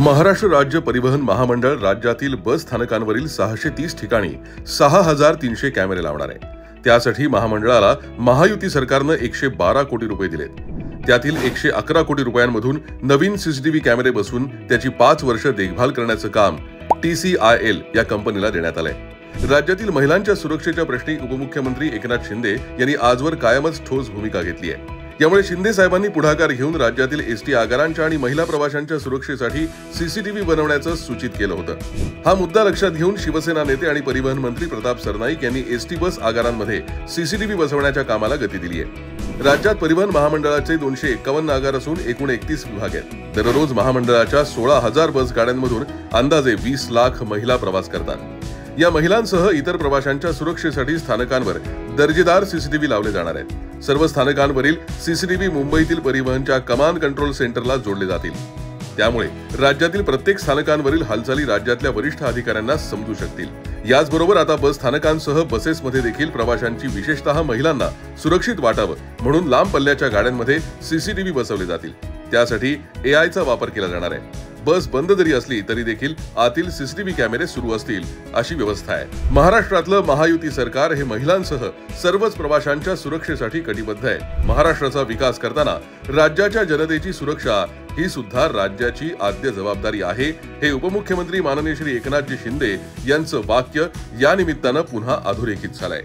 महाराष्ट्र राज्य परिवहन महामंडळ राज्यातील बस स्थानकांवरील 630 ठिकाणी 6300 कॅमेरे लावणार आहे। त्यासाठी महामंडळाला महायुती सरकारनं 112 कोटी रुपये दिलेत। त्यातील 111 कोटी रुपयांमधून नवीन सीसीटीव्ही कॅमेरे बसवून त्याची 5 वर्ष देखभाल करण्याचं काम TCIL या कंपनीला देण्यात आलंय। राज्यातील महिलांच्या सुरक्षेच्या प्रश्नी उपमुख्यमंत्री एकनाथ शिंदे यांनी आजवर कायमच ठोस भूमिका घेतली आहे। यामुळे शिंदे साहेबांनी पुढाकार घेऊन राज्यातील एसटी आगारांच्या आणि महिला प्रवाशांच्या सुरक्षेसाठी सीसीटीव्ही बनवण्याचं सूचित केलं होतं। हा मुद्दा लक्षात घेऊन शिवसेना नेते आणि परिवहन मंत्री प्रताप सरनाईक यांनी एसटी बस आगारांमध्ये सीसीटीव्ही बसवण्याच्या कामाला गती दिली आहे। राज्यात परिवहन महामंडळाचे 251 आगार असून एकूण 31 विभाग आहेत। दररोज महामंडळाच्या 16,000 बस गाड्यांमधून अंदाजे 20 लाख महिला प्रवास करतात। या महिलांसह इतर प्रवाशांच्या सुरक्षेसाठी स्थानकांवर दर्जेदार सीसीटीव्ही लावले जाणार आहेत। सर्व स्थानकांवरील सीसीटीव्ही मुंबईतील परिवहनच्या कमांड कंट्रोल सेंटरला जोडले जातील। त्यामुळे राज्यातील प्रत्येक स्थानकांवरील हालचाली राज्यातल्या वरिष्ठ अधिकाऱ्यांना समजू शकतील। याचबरोबर आता बस स्थानकांसह बसेसमध्ये देखील प्रवाशांची विशेषतः महिलांना सुरक्षित वाटावं म्हणून लांब पल्ल्याच्या गाड्यांमध्ये सीसीटीव्ही बसवले जातील। त्यासाठी AI चा वापर केला जाणार आहे। बस बंद जरी असली तरी देखील आतील सीसीटीव्ही कॅमेरे सुरू असतील अशी व्यवस्था आहे। महाराष्ट्रातलं महायुती सरकार हे महिलांसह सर्वच प्रवाशांच्या सुरक्षेसाठी कटिबद्ध आहे। महाराष्ट्राचा विकास करताना राज्याच्या जनतेची सुरक्षा ही सुद्धा राज्याची आद्य जबाबदारी आहे, हे उपमुख्यमंत्री माननीय श्री एकनाथजी शिंदे यांचं वाक्य या निमित्तानं पुन्हा अधोरेखित झालंय।